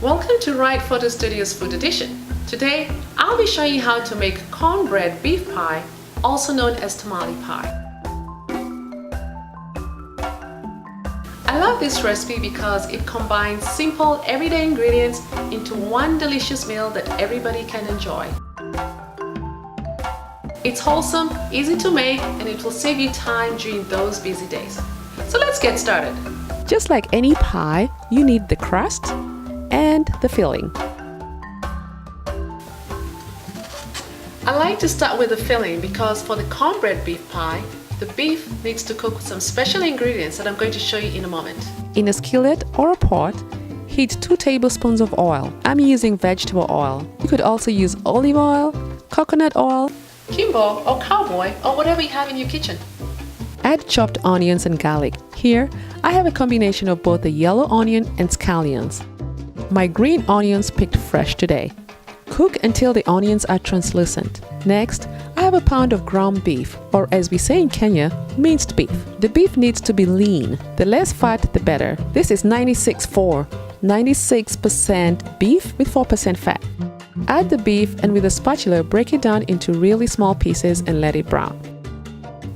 Welcome to Wright Photo Studio's Food Edition. Today, I'll be showing you how to make cornbread beef pie, also known as tamale pie. I love this recipe because it combines simple, everyday ingredients into one delicious meal that everybody can enjoy. It's wholesome, easy to make, and it will save you time during those busy days. So let's get started. Just like any pie, you need the crust and the filling. I like to start with the filling because for the cornbread beef pie, the beef needs to cook with some special ingredients that I'm going to show you in a moment. In a skillet or a pot, heat 2 tablespoons of oil. I'm using vegetable oil. You could also use olive oil, coconut oil, Kimbo or cowboy or whatever you have in your kitchen. Add chopped onions and garlic. Here, I have a combination of both the yellow onion and scallions. My green onions picked fresh today. Cook until the onions are translucent. Next, I have a pound of ground beef, or as we say in Kenya, minced beef. The beef needs to be lean. The less fat, the better. This is 96% beef with 4% fat. Add the beef and with a spatula break it down into really small pieces and let it brown.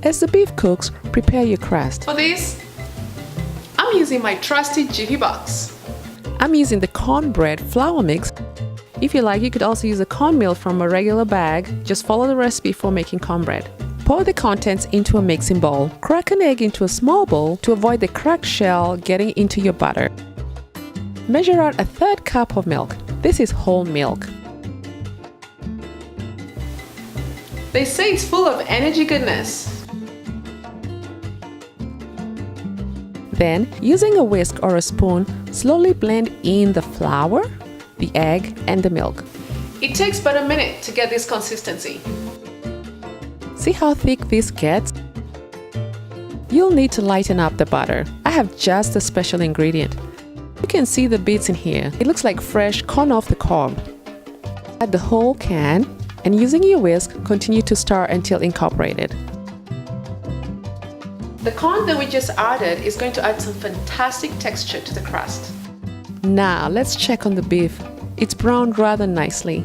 As the beef cooks, prepare your crust. For this, I'm using my trusty Jiffy box. I'm using the cornbread flour mix. If you like, you could also use a cornmeal from a regular bag. Just follow the recipe for making cornbread. Pour the contents into a mixing bowl. Crack an egg into a small bowl to avoid the cracked shell getting into your butter. Measure out a 1/3 cup of milk. This is whole milk. They say it's full of energy goodness. Then, using a whisk or a spoon, slowly blend in the flour, the egg, and the milk. It takes but a minute to get this consistency. See how thick this gets? You'll need to lighten up the butter. I have just a special ingredient. You can see the bits in here. It looks like fresh corn off the cob. Add the whole can, and using your whisk, continue to stir until incorporated. The corn that we just added is going to add some fantastic texture to the crust. Now, let's check on the beef. It's browned rather nicely.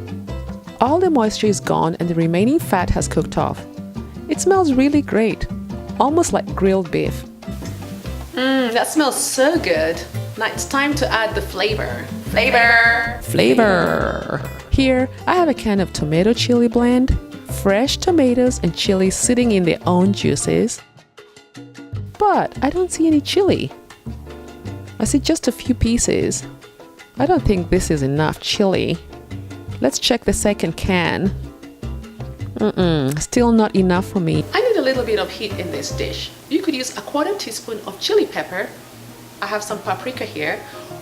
All the moisture is gone and the remaining fat has cooked off. It smells really great, almost like grilled beef. That smells so good. Now it's time to add the flavor. Flavor! Here, I have a can of tomato chili blend, fresh tomatoes and chili sitting in their own juices. But I don't see any chili. I see just a few pieces. I don't think this is enough chili. Let's check the second can. Still not enough for me. I need a little bit of heat in this dish. You could use a 1/4 teaspoon of chili pepper. I have some paprika here.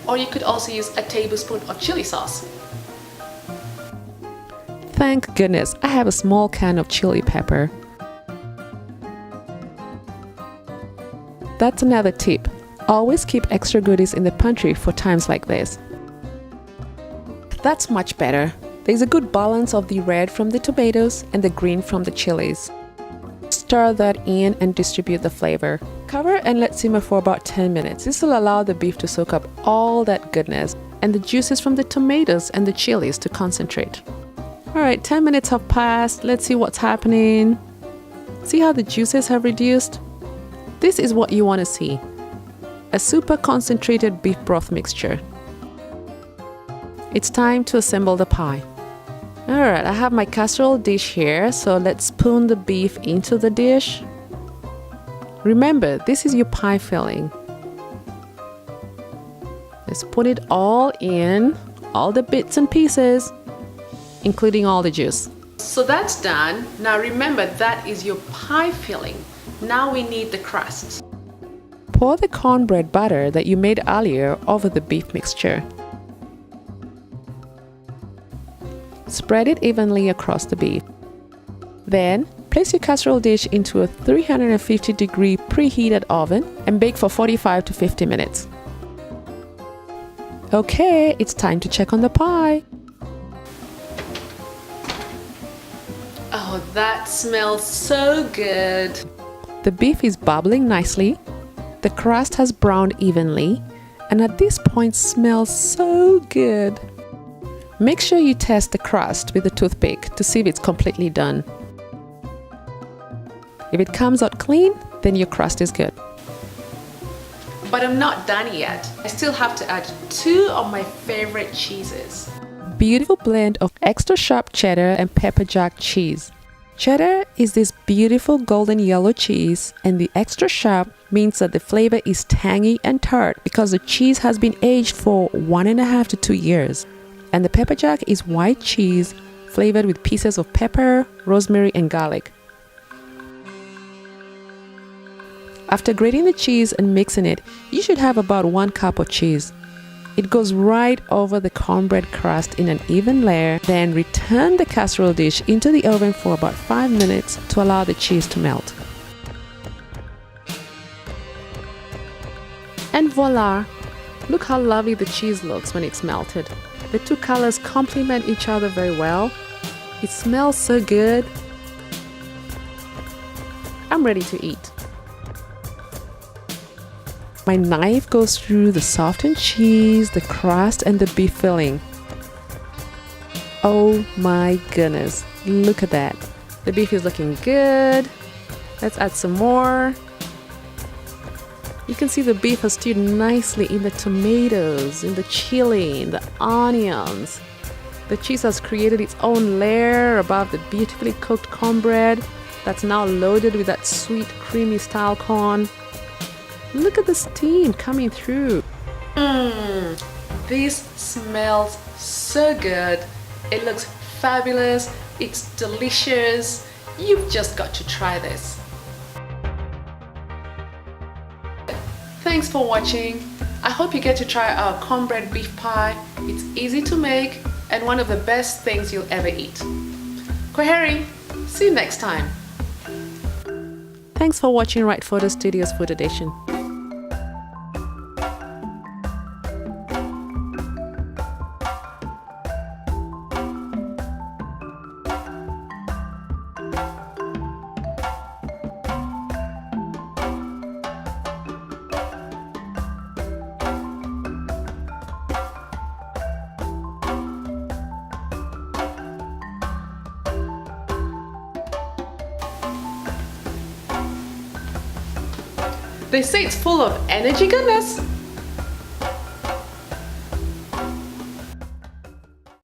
Or you could also use a tablespoon of chili sauce. Thank goodness, I have a small can of chili pepper. That's another tip. Always keep extra goodies in the pantry for times like this. That's much better. There's a good balance of the red from the tomatoes and the green from the chilies. Stir that in and distribute the flavor. Cover and let simmer for about 10 minutes. This will allow the beef to soak up all that goodness and the juices from the tomatoes and the chilies to concentrate. Alright, 10 minutes have passed. Let's see what's happening. See how the juices have reduced? This is what you want to see. A super concentrated beef broth mixture. It's time to assemble the pie. Alright, I have my casserole dish here, so let's spoon the beef into the dish. Remember, this is your pie filling. Let's put it all in, all the bits and pieces, including all the juice. So that's done. Now remember, that is your pie filling. Now we need the crust. Pour the cornbread batter that you made earlier over the beef mixture. Spread it evenly across the beef. Then, place your casserole dish into a 350-degree preheated oven and bake for 45 to 50 minutes. Okay, it's time to check on the pie. Oh, that smells so good. The beef is bubbling nicely, the crust has browned evenly, and at this point smells so good. Make sure you test the crust with a toothpick to see if it's completely done. If it comes out clean, then your crust is good. But I'm not done yet. I still have to add 2 of my favorite cheeses. Beautiful blend of extra sharp cheddar and pepper jack cheese. Cheddar is this beautiful golden yellow cheese, and the extra sharp means that the flavor is tangy and tart because the cheese has been aged for 1.5 to 2 years. And the pepper jack is white cheese flavored with pieces of pepper, rosemary, and garlic. After grating the cheese and mixing it, you should have about 1 cup of cheese. It goes right over the cornbread crust in an even layer. Then return the casserole dish into the oven for about 5 minutes to allow the cheese to melt. And voila! Look how lovely the cheese looks when it's melted. The 2 colors complement each other very well. It smells so good. I'm ready to eat. My knife goes through the softened cheese, the crust, and the beef filling. Oh my goodness, look at that. The beef is looking good. Let's add some more. You can see the beef has stewed nicely in the tomatoes, in the chili, in the onions. The cheese has created its own layer above the beautifully cooked cornbread that's now loaded with that sweet, creamy style corn. Look at the steam coming through. This smells so good. It looks fabulous. It's delicious. You've just got to try this. Thanks for watching. I hope you get to try our cornbread beef pie. It's easy to make and one of the best things you'll ever eat. Kwaheri. See you next time. Thanks for watching Wright Photo Studios Food Edition. They say it's full of energy, goodness.